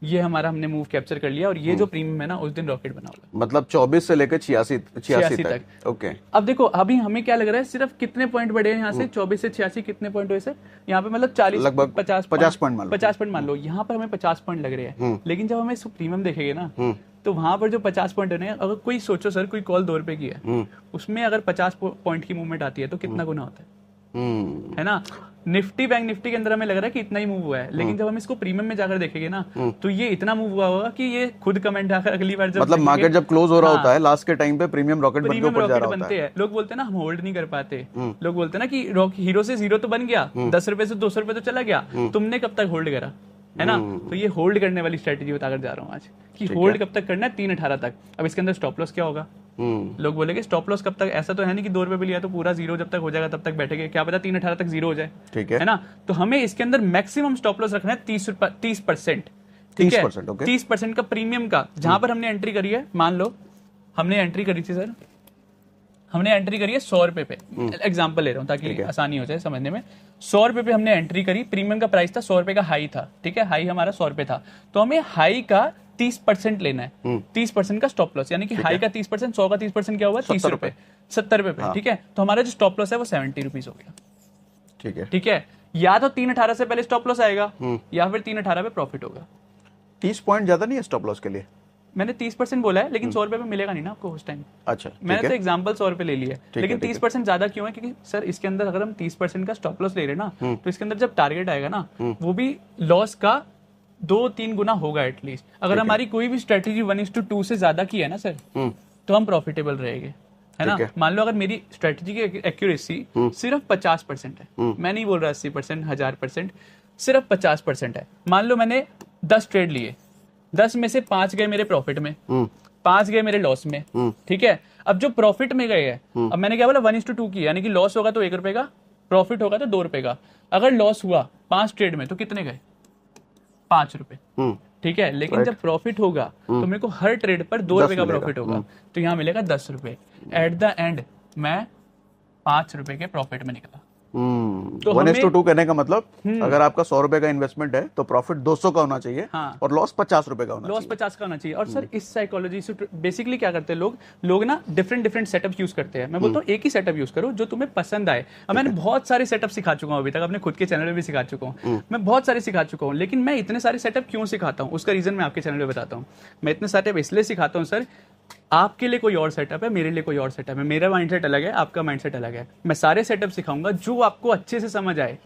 ये हमारा हमने मूव कैप्चर कर लिया और ये जो प्रीमियम है ना, उस दिन रॉकेट बना होगा, मतलब 24 से लेकर 86 तक। ओके। अब देखो अभी हमें क्या लग रहा है, सिर्फ कितने पॉइंट बढ़े हैं यहाँ से? 24 से 86 कितने पॉइंट हुए सर? यहाँ पे मतलब 40 लगभग 50 पॉइंट मान लो। यहाँ पर हमें 50 पॉइंट लग रहे हैं, लेकिन जब हमें प्रीमियम देखेंगे ना, तो वहां पर जो 50 पॉइंट है, अगर कोई सोचो सर, कोई कॉल 2 रुपए की है, उसमें अगर 50 पॉइंट की मूवमेंट आती है तो कितना गुना होता है ना? निफ्टी, बैंक निफ्टी के अंदर हमें लग रहा है कि इतना ही मूव हुआ है, लेकिन जब हम इसको प्रीमियम में जाकर देखेंगे ना, तो ये इतना मूव हुआ होगा कि ये खुद कमेंट आकर अगली बार जब मतलब मार्केट जब क्लोज हो रहा होता है लास्ट के टाइम पे प्रीमियम रॉकेट बनके ऊपर जा रहा होता है। लोग बोलते हैं ना हम होल्ड नहीं कर पाते, लोग बोलते हैं ना कि हीरो से जीरो तो बन गया, 10 रुपए से 200 रुपए तो चला गया, तुमने कब तक होल्ड करा, है ना? तो ये होल्ड करने वाली स्ट्रेटेजी बताकर जा रहा हूँ आज कि होल्ड कब तक करना है? 3:18 तक। अब इसके अंदर स्टॉप लॉस क्या होगा? लोग बोलेंगे स्टॉप लॉस कब तक? ऐसा तो है नहीं कि 2 रुपए पे लिया तो पूरा जीरो जब तक हो जाएगा तब तक बैठेंगे, क्या पता 3:18 तक जीरो हो जाए। ठीक है ना? तो हमें इसके अंदर मैक्सिमम स्टॉप लॉस रखना है 30%। ठीक है, 30% का प्रीमियम का, जहां पर हमने एंट्री करी है, मान लो हमने एंट्री करी थी सर, हमने एंट्री करी है 100 रुपए पे, एग्जांपल ले रहा हूं ताकि आसानी हो जाए समझने में। 100 रुपए पे हमने एंट्री करी, प्रीमियम का प्राइस था 100 रुपए का हाई था। ठीक है, हाई हमारा 100 रुपए था, तो हमें हाई का 30% लेना है, 30% का स्टॉप लॉस, यानी कि हाई का 30%, 100 का 30% क्या हुआ? 30 रुपए, 70 रुपए पे। ठीक है, तो हमारा जो स्टॉप लॉस है वो 70 रुपीज हो गया। ठीक है, ठीक है, या तो 3:18 से पहले स्टॉप लॉस आएगा या फिर 3:18 पे प्रॉफिट होगा। 30 पॉइंट ज्यादा नहीं है स्टॉप लॉस के लिए? मैंने 30% बोला है, लेकिन 100 रुपए पे मिलेगा नहीं ना आपको उस टाइम। अच्छा, मैंने तो एग्जांपल 100 रुपए ले लिया, लेकिन 30% ज्यादा क्यों है? क्योंकि सर इसके अंदर अगर हम 30% का स्टॉप लॉस ले रहे हैं ना, तो इसके अंदर जब टारगेट आएगा ना, वो भी लॉस का 2-3 गुना होगा एटलीस्ट। अगर हमारी कोई भी स्ट्रेटेजी 1:2 से ज्यादा की है ना सर, तो हम प्रॉफिटेबल रहेंगे, है ना? मान लो अगर मेरी स्ट्रेटेजी की एक्यूरेसी सिर्फ 50% है, मैं नहीं बोल रहा 80%, 1000%, सिर्फ 50% है। मान लो मैंने 10 ट्रेड लिए, 10 में से 5 गए मेरे प्रॉफिट में, 5 गए मेरे लॉस में। ठीक है, अब जो प्रॉफिट में गए हैं, अब मैंने क्या बोला 1:2 की, यानी कि लॉस होगा तो 1 रुपए का, प्रॉफिट होगा तो 2 रुपए का। अगर लॉस हुआ 5 ट्रेड में तो कितने गए? 5 रुपए। ठीक है, लेकिन जब प्रॉफिट होगा तो मेरे को हर ट्रेड पर 2 रुपए का प्रॉफिट होगा, तो यहाँ मिलेगा 10 रुपए। एट द एंड मैं 5 रुपए के प्रॉफिट में निकला। तो 1:2 कहने का मतलब अगर आपका 100 रुपए का इन्वेस्टमेंट है तो प्रॉफिट 200 का होना चाहिए। हाँ। और लॉस 50 रुपए का होना चाहिए। लॉस 50 का होना चाहिए। और सर इस साइकोलॉजी से बेसिकली क्या करते हैं लोग ना डिफरेंट सेटअप यूज करते हैं। मैं बोलता हूँ एक ही सेटअप यूज करो जो तुम्हें पसंद आए। अब मैंने बहुत सारे सेटअप सिखा चुका हूँ, अभी तक अपने खुद के चैनल में भी सिखा चुका हूँ, मैं बहुत सारे सिखा चुका हूँ, लेकिन मैं इतने सारे सेटअप क्यों सिखाता हूँ उसका रीजन मैं आपके चैनल में बताता हूँ। मैं इतने सेटअप इसलिए सिखाता हूँ सर, आपके लिए कोई और सेटअप है, मेरे लिए कोई और सेटअप है, मेरा माइंडसेट अलग है, आपका माइंडसेट अलग है। मैं सारे सेटअप सिखाऊंगा जो आपको अच्छे से समझ आए,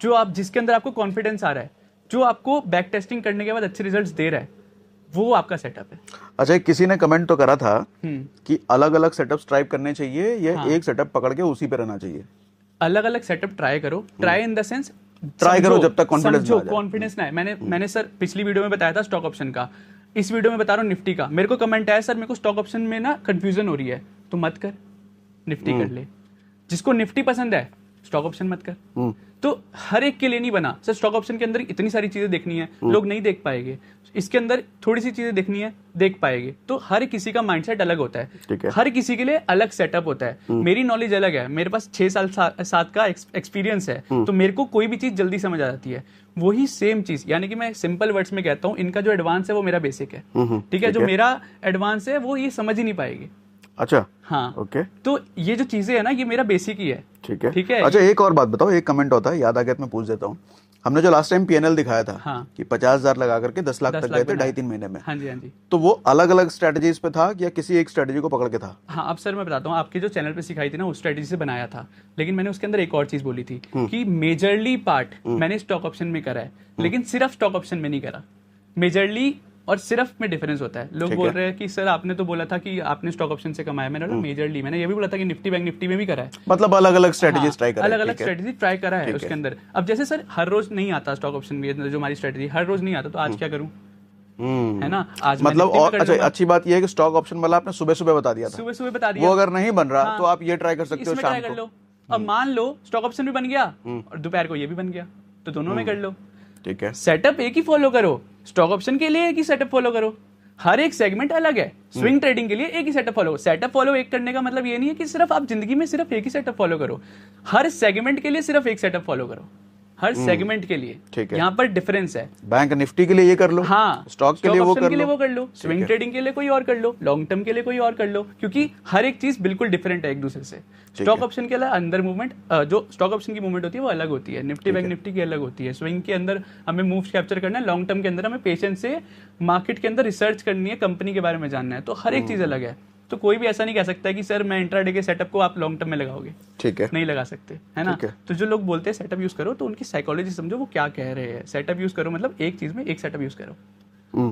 जो आप जिसके अंदर आपको कॉन्फिडेंस आ रहा है, जो आपको बैक टेस्टिंग करने के बाद अच्छे रिजल्ट्स दे रहा है, वो आपका सेटअप है। अच्छा, किसी ने कमेंट तो करा था कि अलग अलग सेटअप्स ट्राई करने चाहिए या एक सेटअप पकड़ के उसी पे रहना चाहिए? अलग अलग सेटअप ट्राई करो, try in the sense try करो जब तक कॉन्फिडेंस ना है। मैंने सर पिछली वीडियो में बताया था स्टॉक ऑप्शन का, इस वीडियो में बता रहा हूँ निफ्टी का। मेरे को कमेंट आया सर मेरे को स्टॉक ऑप्शन में ना कंफ्यूजन हो रही है, तो मत कर, निफ्टी कर ले। जिसको निफ्टी पसंद है स्टॉक ऑप्शन मत कर। तो हर एक के लिए नहीं बना सर। स्टॉक ऑप्शन के अंदर इतनी सारी चीजें देखनी है, लोग नहीं देख पाएंगे। इसके अंदर थोड़ी सी चीजें देखनी है, देख पाएंगे। तो हर किसी का माइंडसेट अलग होता है, हर किसी के लिए अलग सेटअप होता है। मेरी नॉलेज अलग है, मेरे पास 6 साल 7 का एक्सपीरियंस है, तो मेरे को कोई भी चीज जल्दी समझ आ जाती है। वही सेम चीज, यानी कि मैं सिंपल वर्ड्स में कहता हूँ, इनका जो एडवांस है वो मेरा बेसिक है। ठीक है, जो मेरा एडवांस है वो ये समझ ही नहीं पाएगी। अच्छा, हाँ, ओके। तो ये जो चीजें है ना, ये मेरा बेसिक ही है। ठीक है, ठीक है। अच्छा, एक और बात बताओ, एक कमेंट होता है, याद आ गया, मैं पूछ देता हूँ। हमने जो लास्ट टाइम पीएनएल दिखाया था, हाँ, कि 50,000 लगा करके 10 लाख तक गए थे 2.5-3 महीने में। हाँ जी, हाँ जी। तो वो अलग अलग स्ट्रेटजीज पे था या किसी एक स्ट्रेटजी को पकड़ के था? हाँ, अब सर मैं बताता हूँ, आपके जो चैनल पे सिखाई थी ना उस स्ट्रेटजी से बनाया था, लेकिन मैंने उसके अंदर एक और चीज बोली थी कि मेजरली पार्ट मैंने स्टॉक ऑप्शन में करा है, लेकिन सिर्फ स्टॉक ऑप्शन में नहीं करा। मेजरली और सिर्फ में डिफरेंस होता है। लोग बोल रहे हैं कि सर आपने तो बोला था कि आपने स्टॉक ऑप्शन से कमाया, मैंने बोला मेजरली मैंने ये भी बोला था कि निफ्टी बैंक निफ्टी में भी करा है, मतलब अलग अलग स्ट्रेटेजी ट्राई करा है, अलग अलग स्ट्रेटेजी ट्राई करा है उसके अंदर। अब जैसे सर हर रोज नहीं आता स्टॉक ऑप्शन में, जो हमारी स्ट्रेटेजी हर रोज नहीं आता, तो आज क्या करूं, है ना, आज मतलब और अच्छा अच्छी बात यह है कि स्टॉक ऑप्शन वाला आपने सुबह सुबह बता दिया था, सुबह सुबह बता दिया, वो अगर नहीं बन रहा तो आप ये ट्राई कर सकते हो शाम कर लो। अब मान लो स्टॉक ऑप्शन भी बन गया और दोपहर को ये भी बन गया, तो दोनों में कर लो। ठीक है, सेटअप एक ही फॉलो करो, स्टॉक ऑप्शन के लिए एक ही सेटअप फॉलो करो, हर एक सेगमेंट अलग है। स्विंग ट्रेडिंग के लिए एक ही सेटअप फॉलो। सेटअप फॉलो एक करने का मतलब ये नहीं है कि सिर्फ आप जिंदगी में सिर्फ एक ही सेटअप फॉलो करो, हर सेगमेंट के लिए सिर्फ एक सेटअप फॉलो करो, हर सेगमेंट के लिए। ठीक है, यहाँ पर डिफरेंस है। बैंक निफ्टी के लिए ये कर लो, हाँ, स्टॉक के लिए वो कर लो, स्विंग ट्रेडिंग के लिए कोई और कर लो, लॉन्ग टर्म के लिए कोई और कर लो, क्योंकि हर एक चीज बिल्कुल डिफरेंट है एक दूसरे से। स्टॉक ऑप्शन के अंदर मूवमेंट, जो स्टॉक ऑप्शन की मूवमेंट होती है वो अलग होती है, निफ्टी बैंक निफ्टी की अलग होती है। स्विंग के अंदर हमें मूव्स कैप्चर करना है, लॉन्ग टर्म के अंदर हमें पेशेंस से मार्केट के अंदर रिसर्च करनी है, कंपनी के बारे में जानना है, तो हर एक चीज अलग है। तो कोई भी ऐसा नहीं कह सकता है कि सर मैं इंट्राडे के सेटअप को आप लॉन्ग टर्म में लगाओगे, ठीक है, नहीं लगा सकते, है ना। तो जो लोग बोलते हैं सेटअप यूज करो, तो उनकी साइकोलॉजी समझो वो क्या कह रहे हैं। सेटअप यूज करो मतलब एक चीज में एक सेटअप यूज करो,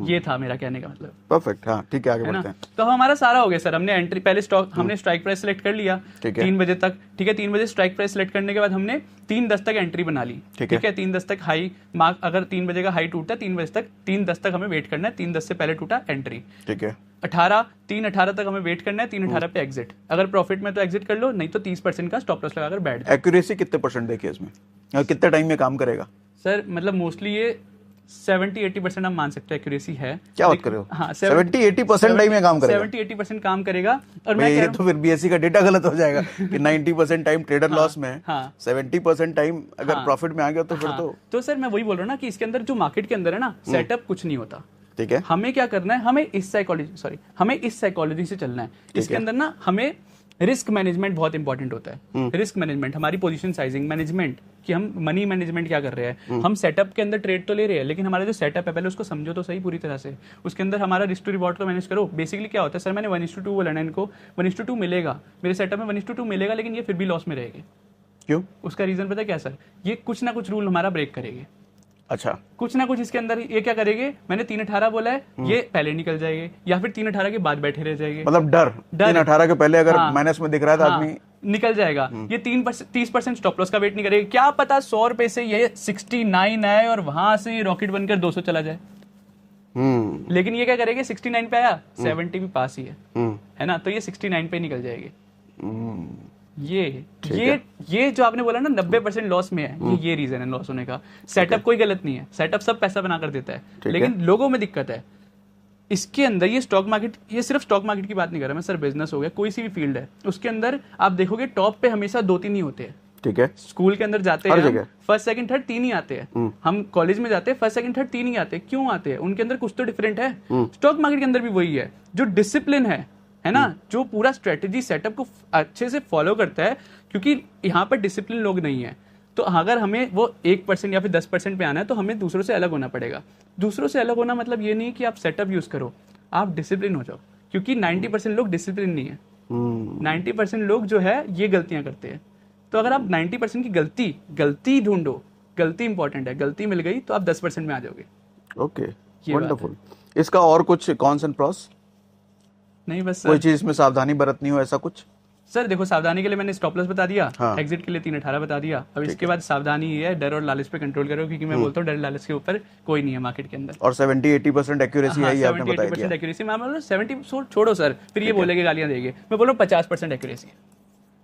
ये था मेरा कहने का मतलब। परफेक्ट, हाँ ठीक है, आगे बढ़ते हैं। तो हमारा सारा हो गया सर, हमने एंट्री पहले स्टॉक हमने स्ट्राइक प्राइस सेलेक्ट कर लिया 3 बजे तक, ठीक है। 3 बजे स्ट्राइक प्राइस सेलेक्ट करने के बाद हमने 3:10 तक एंट्री बना ली, ठीक है। 3:10 तक हाई मार्क, अगर 3 बजे का हाई टूटा 3 बजे तक, 3:10 तक हमें वेट करना है, 3:10 से पहले टूटा एंट्री, ठीक है। 3:18 तक हमें वेट करना है, 3:18 पे एग्जिट। अगर प्रॉफिट में तो एग्जिट कर लो, नहीं तो 30% का स्टॉप लॉस लगाकर बैठ जाओ। एक्यूरेसी कितने % देखिए इसमें, कितने टाइम में काम करेगा सर? मतलब मोस्टली ये 70-80% हम मान सकते हैं एक्यूरेसी है। क्या बात कर रहे हो? हाँ, 70-80% टाइम में काम करेगा? 70-80% काम करेगा। और मैं ये तो फिर बीएससी का डेटा गलत हो जाएगा कि 90% टाइम ट्रेडर लॉस में, 70% टाइम अगर प्रॉफिट में आ गया तो फिर तो सर मैं वही बोल रहा हूँ ना कि इसके अंदर जो मार्केट के अंदर है ना, सेटअप कुछ नहीं होता, ठीक है। हमें क्या करना है, हमें इस साइकोलॉजी से चलना है। इसके अंदर ना हमें रिस्क मैनेजमेंट बहुत इंपॉर्टेंट होता है। रिस्क मैनेजमेंट, हमारी पोजीशन साइजिंग मैनेजमेंट, कि हम मनी मैनेजमेंट क्या कर रहे हैं। हम सेटअप के अंदर ट्रेड तो ले रहे हैं, लेकिन हमारा जो सेटअप है पहले उसको समझो तो सही पूरी तरह से। उसके अंदर हमारा रिस्क टू रिवॉर्ड को मैनेज करो। बेसिकली क्या होता है सर, मैंने 1:2 बोला ना इनको, 1:2 मिलेगा मेरे सेटअप में, 1:2 मिलेगा, लेकिन ये फिर भी लॉस में रहेगी। क्यों? उसका रीजन पता है क्या सर, ये कुछ ना कुछ रूल हमारा ब्रेक करेंगे। अच्छा, कुछ ना कुछ इसके अंदर ये क्या करेंगे, मैंने 3:18 बोला है, ये पहले निकल जाएंगे या फिर 3:18 के बाद बैठे रह जाएंगे। मतलब डर 3:18 के पहले अगर माइनस में दिख रहा था आदमी निकल जाएगा। ये 30% स्टॉप लॉस का वेट नहीं करेगा। क्या पता 100 रुपए से ये 69 आए और वहां से रॉकेट बनकर 200 चला जाए। लेकिन ये क्या करेंगे, 69 पे आया, 70 भी पास ही है ना, तो ये 69 पे निकल जाएगी। ये जो आपने बोला ना 90% लॉस में है, ये रीजन है लॉस होने का। सेटअप कोई गलत नहीं है, सेटअप सब पैसा बना कर देता है, लेकिन लोगों में दिक्कत है। इसके अंदर ये स्टॉक मार्केट, ये सिर्फ स्टॉक मार्केट की बात नहीं कर रहा मैं सर, बिजनेस हो गया, कोई सी भी फील्ड है, उसके अंदर आप देखोगे टॉप पे हमेशा 2-3 ही होते हैं, ठीक है। स्कूल के अंदर जाते हैं फर्स्ट सेकंड थर्ड 3 ही आते हैं, हम कॉलेज में जाते हैं फर्स्ट सेकंड थर्ड 3 ही आते हैं। क्यों आते हैं? उनके अंदर कुछ तो डिफरेंट है। स्टॉक मार्केट के अंदर भी वही है, जो डिसिप्लिन है ना, जो पूरा स्ट्रेटेजी सेटअप को अच्छे से फॉलो करता है, क्योंकि यहाँ पर डिसिप्लिन लोग नहीं है। तो अगर हमें वो 1% या फिर 10% पे आना है, तो हमें दूसरों से अलग होना पड़ेगा। दूसरों से अलग होना मतलब ये नहीं कि आप सेटअप यूज करो, आप डिसिप्लिन हो जाओ, क्योंकि 90% लोग डिसिप्लिन नहीं है। 90% लोग जो है ये गलतियां करते हैं। तो अगर आप 90% की गलती ढूंढो, गलती इंपॉर्टेंट है, गलती मिल गई तो आप 10% में आ जाओगे। Okay, wonderful. इसका और कुछ कॉन्स एंड प्रॉस? नहीं, बस कोई चीज में सावधानी बरतनी हो ऐसा कुछ? सर देखो, सावधानी के लिए मैंने स्टॉप लॉस बता दिया, एग्जिट के लिए 3:18 बता दिया। अब इसके बाद सावधानी ये है, डर और लालच पे कंट्रोल करो, क्योंकि मैं बोलता हूँ डर लालच के ऊपर कोई नहीं है मार्केट के अंदर। और 70-80% एक्यूरेसी है, ये आपने बताया। 70-80% एक्यूरेसी। मैं बोल रहा हूँ 70 छोड़ो सर, फिर ये बोलेंगे गालियां देंगे। मैं बोल रहा हूँ 50% एक्यूरेसी,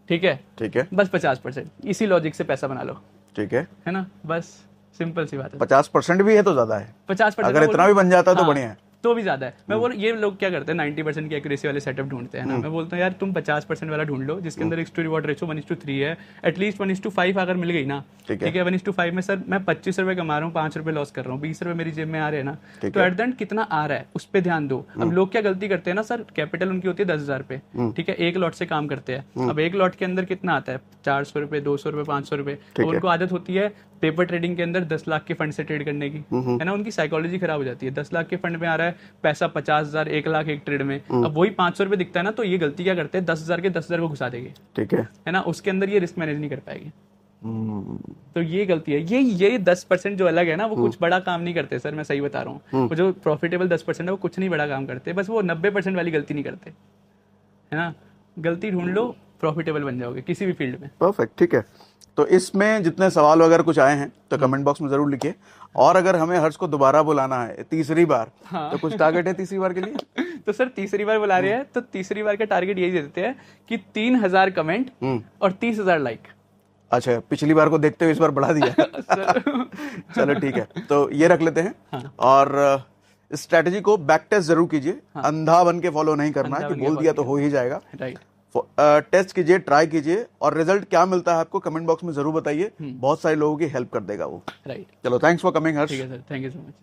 ठीक है, ठीक है, बस 50%। इसी लॉजिक से पैसा बना लो, ठीक है ना, बस सिंपल सी बात है। 50% भी है तो ज्यादा है, 50% अगर इतना भी बन जाता है तो बढ़िया है, तो भी ज्यादा है। मैं बोल, ये लोग क्या करते हैं 90% की एक्यूरेसी वाले सेटअप ढूंढते हैं ना। मैं बोलता हूँ यार तुम 50% वाला ढूंढ लो, जिसके अंदर रिस्क टू रिवॉर्ड रेशियो 1:3 है, एटलीस्ट 1:5 अगर मिल गई ना, ठीक है। 1:5 में सर मैं 25 रुपए कमा रहा हूँ, 5 रुपए लॉस कर रहा हूँ, 20 रुपए मेरी जेब में आ रहे हैं ना, तो एट द एंड कितना आ रहा है उस पर ध्यान दो। अब लोग क्या गलती करते हैं ना सर, कैपिटल उनकी होती है 10,000 पे, ठीक है, एक लॉट से काम करते हैं। अब एक लॉट के अंदर कितना आता है, 400 रुपए, 200 रुपए, 500 रुपए। तो उनको आदत होती है पेपर ट्रेडिंग के अंदर 10 लाख के फंड से ट्रेड करने की, है ना, उनकी साइकोलॉजी खराब हो जाती है। 10 लाख के फंड में आ रहा है पैसा, 50,000, 1 लाख एक ट्रेड में, अब वही 500 रुपए दिखता है ना, तो ये गलती क्या करते हैं, 10,000 के 10,000 को घुसा देंगे, ठीक है ना, उसके अंदर ये रिस्क मैनेज नहीं कर पाएगी। तो ये गलती है। ये 10% जो अलग है ना, वो कुछ बड़ा काम नहीं करते सर, मैं सही बता रहा हूँ। वो जो प्रॉफिटेबल 10% है वो कुछ नहीं बड़ा काम करते, बस वो 90% वाली गलती नहीं करते, है ना। गलती ढूंढ लो, प्रॉफिटेबल बन जाओगे किसी भी फील्ड में। परफेक्ट, ठीक है। तो इसमें जितने सवाल वगैरह कुछ आए हैं तो कमेंट बॉक्स में जरूर लिखिए। और अगर हमें हर्ष को दोबारा बुलाना है तीसरी बार, तो कुछ टारगेट है तीसरी बार के लिए? तो सर तीसरी बार बुला रहे हैं तो तीसरी बार का टारगेट यही दे देते हैं कि 3000 कमेंट और 30,000 लाइक। अच्छा, पिछली बार को देखते हुए इस बार बढ़ा दिया। चलो ठीक है, तो ये रख लेते हैं। हाँ। और स्ट्रेटेजी को बैक टेस्ट जरूर कीजिए। अंधा बन के फॉलो नहीं करना है कि बोल दिया तो हो ही जाएगा। राइट। टेस्ट कीजिए, ट्राई कीजिए, और रिजल्ट क्या मिलता है आपको कमेंट बॉक्स में जरूर बताइए। बहुत सारे लोगों की हेल्प कर देगा वो। राइट। चलो, थैंक्स फॉर कमिंग हर्ष। ठीक है sir, thank you so much.